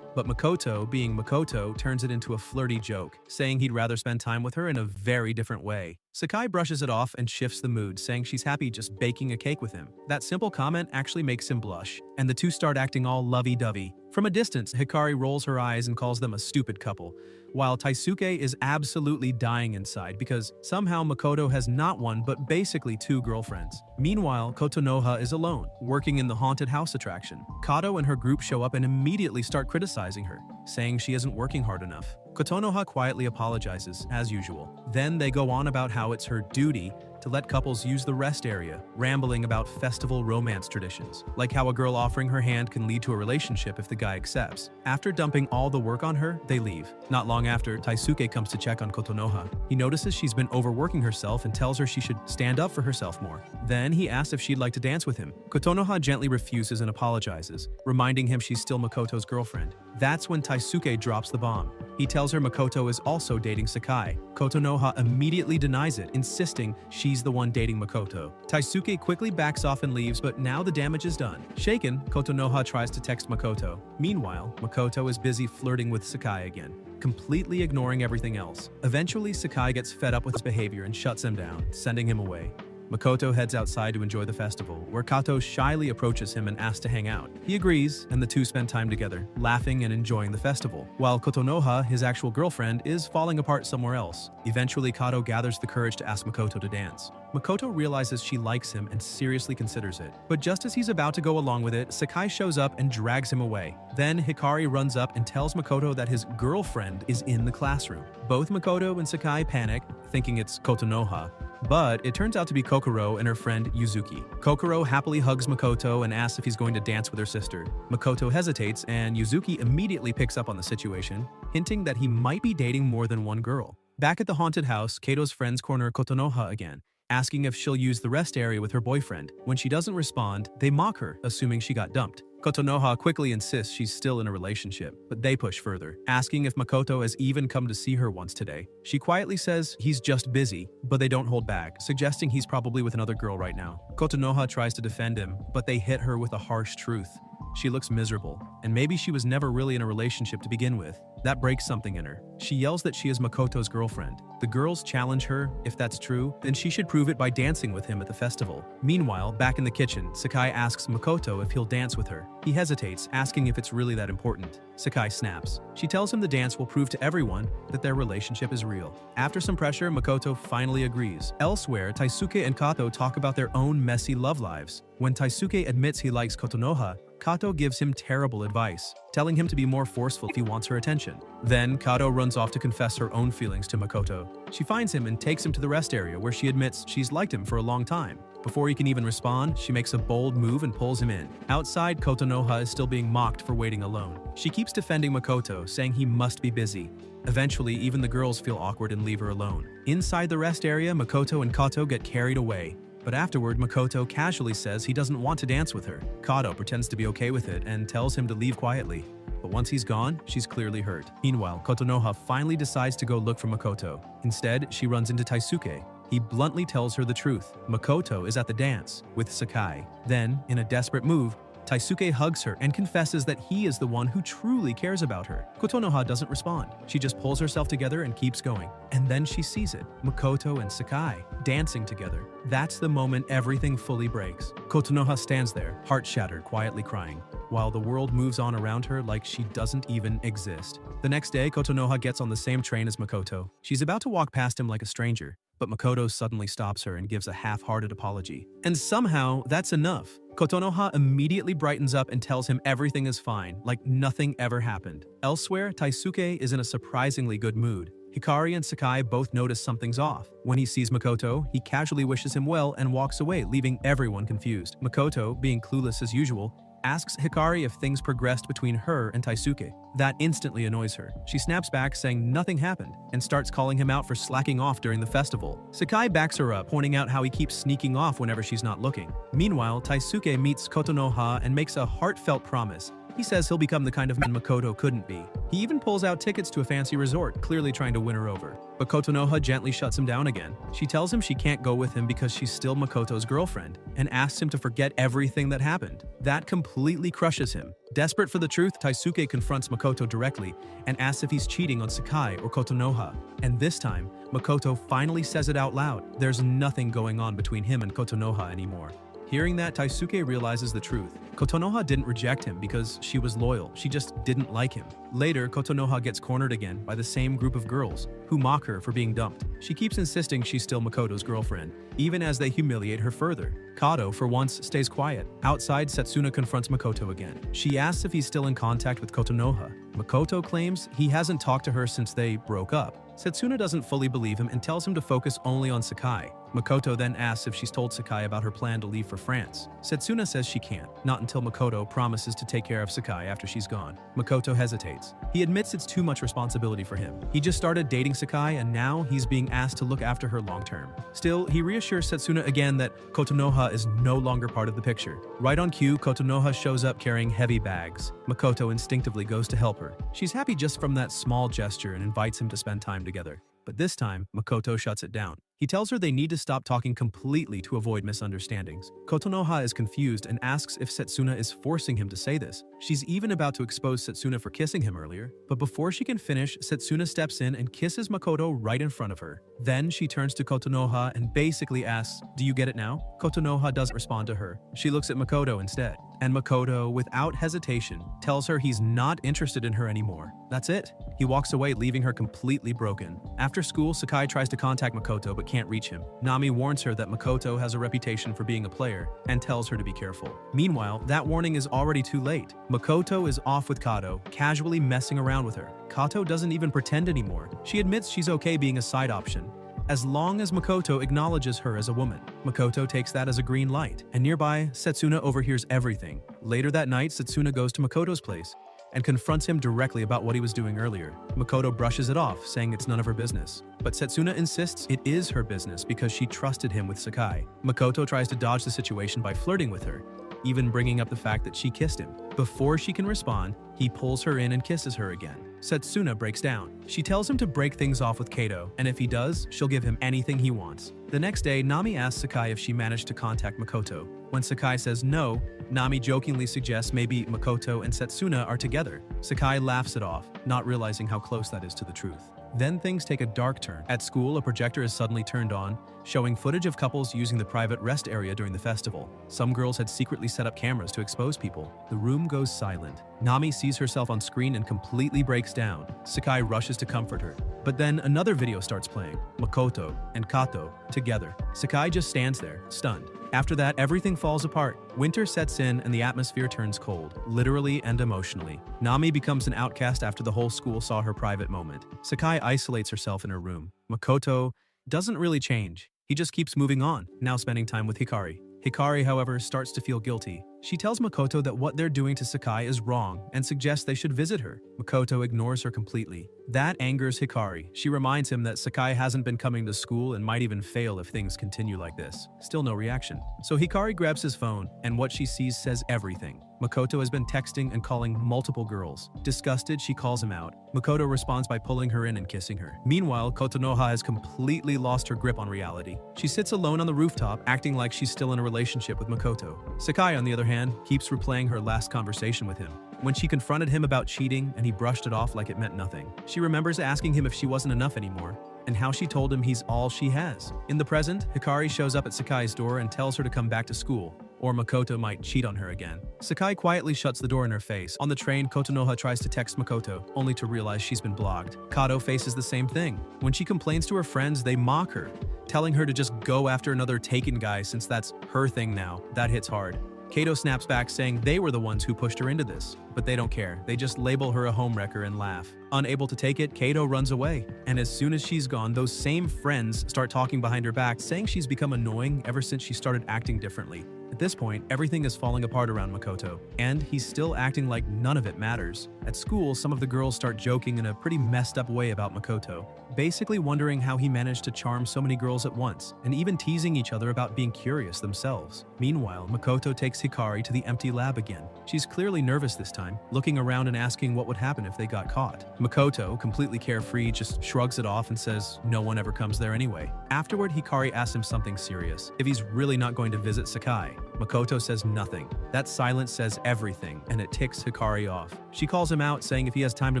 but Makoto, being Makoto, turns it into a flirty joke, saying he'd rather spend time with her in a very different way. Sakai brushes it off and shifts the mood, saying she's happy just baking a cake with him. That simple comment actually makes him blush, and the two start acting all lovey-dovey. From a distance, Hikari rolls her eyes and calls them a stupid couple, while Taisuke is absolutely dying inside because somehow Makoto has not one but basically two girlfriends. Meanwhile, Kotonoha is alone, working in the haunted house attraction. Kato and her group show up and immediately start criticizing her, saying she isn't working hard enough. Kotonoha quietly apologizes, as usual. Then they go on about how it's her duty to let couples use the rest area, rambling about festival romance traditions, like how a girl offering her hand can lead to a relationship if the guy accepts. After dumping all the work on her, they leave. Not long after, Taisuke comes to check on Kotonoha. He notices she's been overworking herself and tells her she should stand up for herself more. Then he asks if she'd like to dance with him. Kotonoha gently refuses and apologizes, reminding him she's still Makoto's girlfriend. That's when Taisuke drops the bomb. He tells her Makoto is also dating Sakai. Kotonoha immediately denies it, insisting she's the one dating Makoto. Taisuke quickly backs off and leaves, but now the damage is done. Shaken, Kotonoha tries to text Makoto. Meanwhile, Makoto is busy flirting with Sakai again, completely ignoring everything else. Eventually, Sakai gets fed up with his behavior and shuts him down, sending him away. Makoto heads outside to enjoy the festival, where Kato shyly approaches him and asks to hang out. He agrees, and the two spend time together, laughing and enjoying the festival, while Kotonoha, his actual girlfriend, is falling apart somewhere else. Eventually, Kato gathers the courage to ask Makoto to dance. Makoto realizes she likes him and seriously considers it. But just as he's about to go along with it, Sakai shows up and drags him away. Then Hikari runs up and tells Makoto that his girlfriend is in the classroom. Both Makoto and Sakai panic, thinking it's Kotonoha, but it turns out to be Kokoro and her friend Yuzuki. Kokoro happily hugs Makoto and asks if he's going to dance with her sister. Makoto hesitates, and Yuzuki immediately picks up on the situation, hinting that he might be dating more than one girl. Back at the haunted house, Kato's friends corner Kotonoha again, asking if she'll use the rest area with her boyfriend. When she doesn't respond, they mock her, assuming she got dumped. Kotonoha quickly insists she's still in a relationship, but they push further, asking if Makoto has even come to see her once today. She quietly says he's just busy, but they don't hold back, suggesting he's probably with another girl right now. Kotonoha tries to defend him, but they hit her with a harsh truth. She looks miserable, and maybe she was never really in a relationship to begin with. That breaks something in her. She yells that she is Makoto's girlfriend. The girls challenge her. If that's true, then she should prove it by dancing with him at the festival. Meanwhile, back in the kitchen, Sakai asks Makoto if he'll dance with her. He hesitates, asking if it's really that important. Sakai snaps. She tells him the dance will prove to everyone that their relationship is real. After some pressure, Makoto finally agrees. Elsewhere, Taisuke and Kato talk about their own messy love lives. When Taisuke admits he likes Kotonoha, Kato gives him terrible advice, telling him to be more forceful if he wants her attention. Then, Kato runs off to confess her own feelings to Makoto. She finds him and takes him to the rest area where she admits she's liked him for a long time. Before he can even respond, she makes a bold move and pulls him in. Outside, Kotonoha is still being mocked for waiting alone. She keeps defending Makoto, saying he must be busy. Eventually, even the girls feel awkward and leave her alone. Inside the rest area, Makoto and Kato get carried away. But afterward, Makoto casually says he doesn't want to dance with her. Kato pretends to be okay with it and tells him to leave quietly. But once he's gone, she's clearly hurt. Meanwhile, Kotonoha finally decides to go look for Makoto. Instead, she runs into Taisuke. He bluntly tells her the truth. Makoto is at the dance with Sakai. Then, in a desperate move, Taisuke hugs her and confesses that he is the one who truly cares about her. Kotonoha doesn't respond. She just pulls herself together and keeps going. And then she sees it. Makoto and Sakai dancing together. That's the moment everything fully breaks. Kotonoha stands there, heart-shattered, quietly crying, while the world moves on around her like she doesn't even exist. The next day, Kotonoha gets on the same train as Makoto. She's about to walk past him like a stranger, but Makoto suddenly stops her and gives a half-hearted apology. And somehow, that's enough. Kotonoha immediately brightens up and tells him everything is fine, like nothing ever happened. Elsewhere, Taisuke is in a surprisingly good mood. Hikari and Sakai both notice something's off. When he sees Makoto, he casually wishes him well and walks away, leaving everyone confused. Makoto, being clueless as usual, asks Hikari if things progressed between her and Taisuke. That instantly annoys her. She snaps back, saying nothing happened, and starts calling him out for slacking off during the festival. Sakai backs her up, pointing out how he keeps sneaking off whenever she's not looking. Meanwhile, Taisuke meets Kotonoha and makes a heartfelt promise. He says he'll become the kind of man Makoto couldn't be. He even pulls out tickets to a fancy resort, clearly trying to win her over. But Kotonoha gently shuts him down again. She tells him she can't go with him because she's still Makoto's girlfriend, and asks him to forget everything that happened. That completely crushes him. Desperate for the truth, Taisuke confronts Makoto directly and asks if he's cheating on Sakai or Kotonoha. And this time, Makoto finally says it out loud. There's nothing going on between him and Kotonoha anymore. Hearing that, Taisuke realizes the truth. Kotonoha didn't reject him because she was loyal, she just didn't like him. Later, Kotonoha gets cornered again by the same group of girls, who mock her for being dumped. She keeps insisting she's still Makoto's girlfriend, even as they humiliate her further. Kato, for once, stays quiet. Outside, Setsuna confronts Makoto again. She asks if he's still in contact with Kotonoha. Makoto claims he hasn't talked to her since they broke up. Setsuna doesn't fully believe him and tells him to focus only on Sakai. Makoto then asks if she's told Sakai about her plan to leave for France. Setsuna says she can't, not until Makoto promises to take care of Sakai after she's gone. Makoto hesitates. He admits it's too much responsibility for him. He just started dating Sakai and now he's being asked to look after her long term. Still, he reassures Setsuna again that Kotonoha is no longer part of the picture. Right on cue, Kotonoha shows up carrying heavy bags. Makoto instinctively goes to help her. She's happy just from that small gesture and invites him to spend time together. But this time, Makoto shuts it down. He tells her they need to stop talking completely to avoid misunderstandings. Kotonoha is confused and asks if Setsuna is forcing him to say this. She's even about to expose Setsuna for kissing him earlier, but before she can finish, Setsuna steps in and kisses Makoto right in front of her. Then she turns to Kotonoha and basically asks, "Do you get it now?" Kotonoha doesn't respond to her. She looks at Makoto instead. And Makoto, without hesitation, tells her he's not interested in her anymore. That's it. He walks away, leaving her completely broken. After school, Sakai tries to contact Makoto but can't reach him. Nami warns her that Makoto has a reputation for being a player and tells her to be careful. Meanwhile, that warning is already too late. Makoto is off with Kato, casually messing around with her. Kato doesn't even pretend anymore. She admits she's okay being a side option, as long as Makoto acknowledges her as a woman. Makoto takes that as a green light, and nearby, Setsuna overhears everything. Later that night, Setsuna goes to Makoto's place and confronts him directly about what he was doing earlier. Makoto brushes it off, saying it's none of her business. But Setsuna insists it is her business because she trusted him with Sakai. Makoto tries to dodge the situation by flirting with her, even bringing up the fact that she kissed him. Before she can respond, he pulls her in and kisses her again. Setsuna breaks down. She tells him to break things off with Kato, and if he does, she'll give him anything he wants. The next day, Nami asks Sakai if she managed to contact Makoto. When Sakai says no, Nami jokingly suggests maybe Makoto and Setsuna are together. Sakai laughs it off, not realizing how close that is to the truth. Then things take a dark turn. At school, a projector is suddenly turned on, showing footage of couples using the private rest area during the festival. Some girls had secretly set up cameras to expose people. The room goes silent. Nami sees herself on screen and completely breaks down. Sakai rushes to comfort her. But then another video starts playing, Makoto and Kato together. Sakai just stands there, stunned. After that, everything falls apart. Winter sets in and the atmosphere turns cold, literally and emotionally. Nami becomes an outcast after the whole school saw her private moment. Sakai isolates herself in her room. Makoto doesn't really change. He just keeps moving on, now spending time with Hikari. Hikari, however, starts to feel guilty. She tells Makoto that what they're doing to Sakai is wrong and suggests they should visit her. Makoto ignores her completely. That angers Hikari. She reminds him that Sakai hasn't been coming to school and might even fail if things continue like this. Still no reaction. So Hikari grabs his phone, and what she sees says everything. Makoto has been texting and calling multiple girls. Disgusted, she calls him out. Makoto responds by pulling her in and kissing her. Meanwhile, Kotonoha has completely lost her grip on reality. She sits alone on the rooftop, acting like she's still in a relationship with Makoto. Sakai, on the other hand, keeps replaying her last conversation with him. When she confronted him about cheating and he brushed it off like it meant nothing. She remembers asking him if she wasn't enough anymore, and how she told him he's all she has. In the present, Hikari shows up at Sakai's door and tells her to come back to school, or Makoto might cheat on her again. Sakai quietly shuts the door in her face. On the train, Kotonoha tries to text Makoto, only to realize she's been blocked. Kato faces the same thing. When she complains to her friends, they mock her, telling her to just go after another taken guy since that's her thing now. That hits hard. Kato snaps back, saying they were the ones who pushed her into this. But they don't care. They just label her a homewrecker and laugh. Unable to take it, Kato runs away. And as soon as she's gone, those same friends start talking behind her back, saying she's become annoying ever since she started acting differently. At this point, everything is falling apart around Makoto, and he's still acting like none of it matters. At school, some of the girls start joking in a pretty messed up way about Makoto, basically wondering how he managed to charm so many girls at once, and even teasing each other about being curious themselves. Meanwhile, Makoto takes Hikari to the empty lab again. She's clearly nervous this time, looking around and asking what would happen if they got caught. Makoto, completely carefree, just shrugs it off and says no one ever comes there anyway. Afterward, Hikari asks him something serious, if he's really not going to visit Sakai. Makoto says nothing. That silence says everything, and it ticks Hikari off. She calls him out, saying if he has time to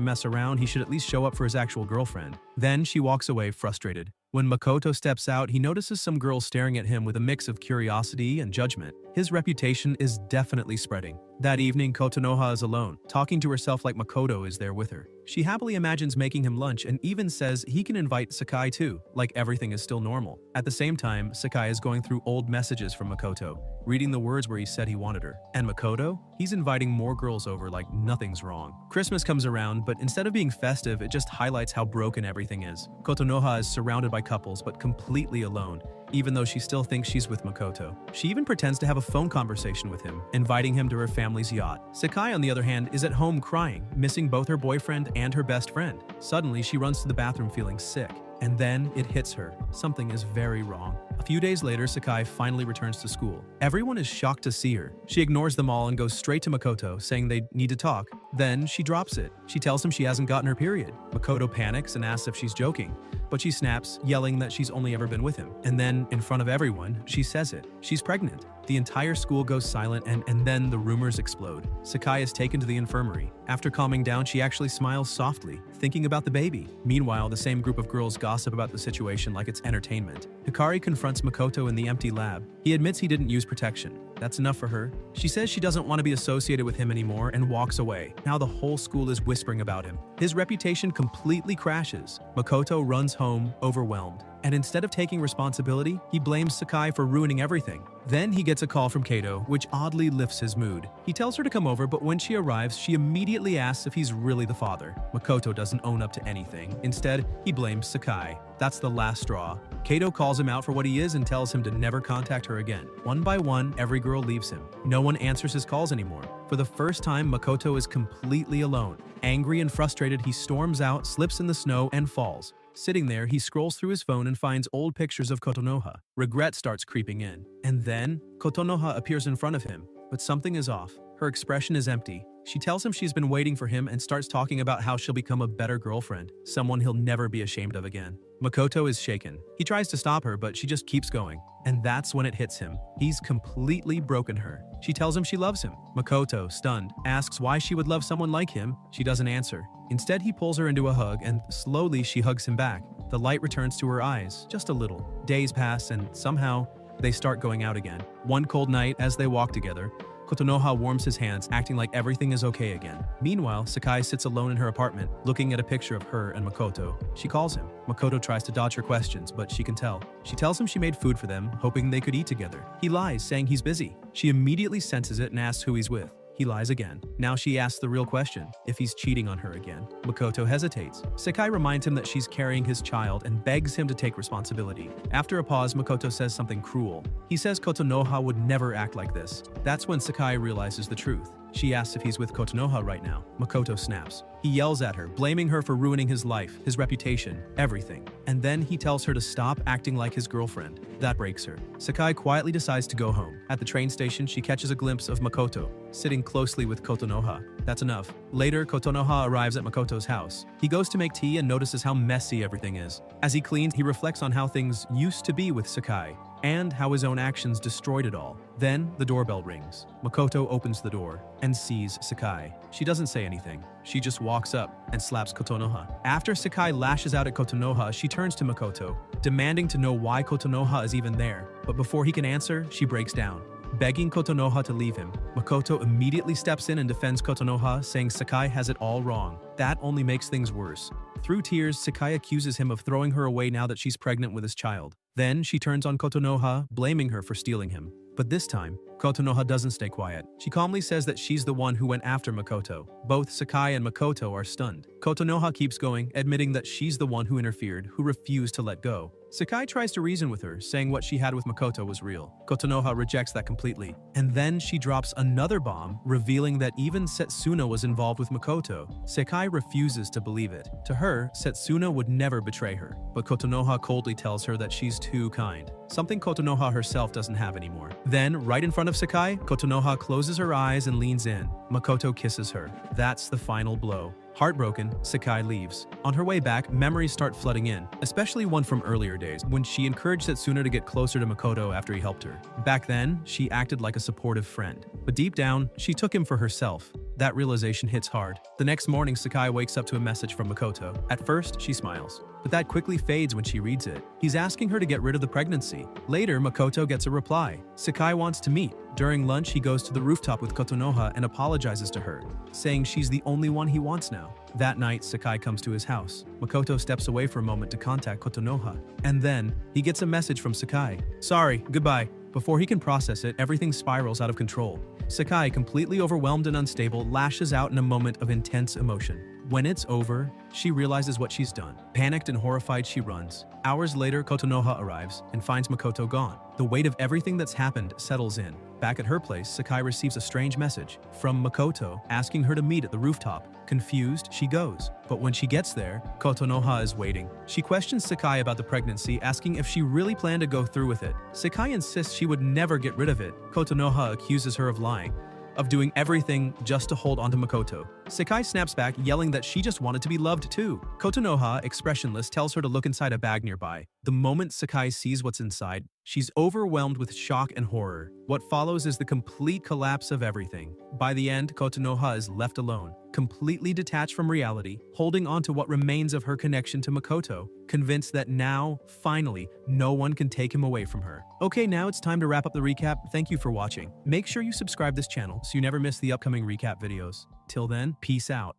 mess around, he should at least show up for his actual girlfriend. Then she walks away frustrated. When Makoto steps out, he notices some girls staring at him with a mix of curiosity and judgment. His reputation is definitely spreading. That evening, Kotonoha is alone, talking to herself like Makoto is there with her. She happily imagines making him lunch and even says he can invite Sakai too, like everything is still normal. At the same time, Sakai is going through old messages from Makoto, reading the words where he said he wanted her. And Makoto? He's inviting more girls over like nothing's wrong. Christmas comes around, but instead of being festive, it just highlights how broken everything is. Kotonoha is surrounded by couples, but completely alone, even though she still thinks she's with Makoto. She even pretends to have a phone conversation with him, inviting him to her family's yacht. Sakai, on the other hand, is at home crying, missing both her boyfriend and her best friend. Suddenly, she runs to the bathroom feeling sick. And then it hits her. Something is very wrong. A few days later, Sakai finally returns to school. Everyone is shocked to see her. She ignores them all and goes straight to Makoto, saying they need to talk. Then she drops it. She tells him she hasn't gotten her period. Makoto panics and asks if she's joking, but she snaps, yelling that she's only ever been with him. And then, in front of everyone, she says it. She's pregnant. The entire school goes silent and then the rumors explode. Sakai is taken to the infirmary. After calming down, she actually smiles softly, thinking about the baby. Meanwhile, the same group of girls gossip about the situation like it's entertainment. Hikari confronts Makoto in the empty lab. He admits he didn't use protection. That's enough for her. She says she doesn't want to be associated with him anymore and walks away. Now the whole school is whispering about him. His reputation completely crashes. Makoto runs home, overwhelmed. And instead of taking responsibility, he blames Sakai for ruining everything. Then he gets a call from Kato, which oddly lifts his mood. He tells her to come over, but when she arrives, she immediately asks if he's really the father. Makoto doesn't own up to anything. Instead, he blames Sakai. That's the last straw. Kato calls him out for what he is and tells him to never contact her again. One by one, every girl leaves him. No one answers his calls anymore. For the first time, Makoto is completely alone. Angry and frustrated, he storms out, slips in the snow, and falls. Sitting there, he scrolls through his phone and finds old pictures of Kotonoha. Regret starts creeping in. And then, Kotonoha appears in front of him. But something is off. Her expression is empty. She tells him she's been waiting for him and starts talking about how she'll become a better girlfriend, someone he'll never be ashamed of again. Makoto is shaken. He tries to stop her, but she just keeps going. And that's when it hits him. He's completely broken her. She tells him she loves him. Makoto, stunned, asks why she would love someone like him. She doesn't answer. Instead, he pulls her into a hug, and slowly she hugs him back. The light returns to her eyes, just a little. Days pass, and somehow, they start going out again. One cold night, as they walk together, Kotonoha warms his hands, acting like everything is okay again. Meanwhile, Sakai sits alone in her apartment, looking at a picture of her and Makoto. She calls him. Makoto tries to dodge her questions, but she can tell. She tells him she made food for them, hoping they could eat together. He lies, saying he's busy. She immediately senses it and asks who he's with. He lies again. Now she asks the real question, if he's cheating on her again. Makoto hesitates. Sakai reminds him that she's carrying his child and begs him to take responsibility. After a pause, Makoto says something cruel. He says Kotonoha would never act like this. That's when Sakai realizes the truth. She asks if he's with Kotonoha right now. Makoto snaps. He yells at her, blaming her for ruining his life, his reputation, everything. And then he tells her to stop acting like his girlfriend. That breaks her. Sakai quietly decides to go home. At the train station, she catches a glimpse of Makoto, sitting closely with Kotonoha. That's enough. Later, Kotonoha arrives at Makoto's house. He goes to make tea and notices how messy everything is. As he cleans, he reflects on how things used to be with Sakai, and how his own actions destroyed it all. Then, the doorbell rings. Makoto opens the door and sees Sakai. She doesn't say anything. She just walks up and slaps Kotonoha. After Sakai lashes out at Kotonoha, she turns to Makoto, demanding to know why Kotonoha is even there. But before he can answer, she breaks down, begging Kotonoha to leave him. Makoto immediately steps in and defends Kotonoha, saying Sakai has it all wrong. That only makes things worse. Through tears, Sakai accuses him of throwing her away now that she's pregnant with his child. Then she turns on Kotonoha, blaming her for stealing him. But this time, Kotonoha doesn't stay quiet. She calmly says that she's the one who went after Makoto. Both Sakai and Makoto are stunned. Kotonoha keeps going, admitting that she's the one who interfered, who refused to let go. Sakai tries to reason with her, saying what she had with Makoto was real. Kotonoha rejects that completely. And then she drops another bomb, revealing that even Setsuna was involved with Makoto. Sakai refuses to believe it. To her, Setsuna would never betray her. But Kotonoha coldly tells her that she's too kind, something Kotonoha herself doesn't have anymore. Then, right in front of Sakai, Kotonoha closes her eyes and leans in. Makoto kisses her. That's the final blow. Heartbroken, Sakai leaves. On her way back, memories start flooding in, especially one from earlier days, when she encouraged Setsuna to get closer to Makoto after he helped her. Back then, she acted like a supportive friend. But deep down, she took him for herself. That realization hits hard. The next morning, Sakai wakes up to a message from Makoto. At first, she smiles. but that quickly fades when she reads it. He's asking her to get rid of the pregnancy. Later, Makoto gets a reply. Sakai wants to meet. During lunch, he goes to the rooftop with Kotonoha and apologizes to her, saying she's the only one he wants now. That night, Sakai comes to his house. Makoto steps away for a moment to contact Kotonoha, and then he gets a message from Sakai. Sorry, goodbye. Before he can process it, everything spirals out of control. Sakai, completely overwhelmed and unstable, lashes out in a moment of intense emotion. When it's over, she realizes what she's done. Panicked and horrified, she runs. Hours later, Kotonoha arrives and finds Makoto gone. The weight of everything that's happened settles in. Back at her place, Sakai receives a strange message from Makoto asking her to meet at the rooftop. Confused, she goes. But when she gets there, Kotonoha is waiting. She questions Sakai about the pregnancy, asking if she really planned to go through with it. Sakai insists she would never get rid of it. Kotonoha accuses her of lying, of doing everything just to hold onto Makoto. Sakai snaps back, yelling that she just wanted to be loved too. Kotonoha, expressionless, tells her to look inside a bag nearby. The moment Sakai sees what's inside, she's overwhelmed with shock and horror. What follows is the complete collapse of everything. By the end, Kotonoha is left alone, completely detached from reality, holding on to what remains of her connection to Makoto, convinced that now, finally, no one can take him away from her. Okay, now it's time to wrap up the recap. Thank you for watching. Make sure you subscribe this channel so you never miss the upcoming recap videos. Till then, peace out.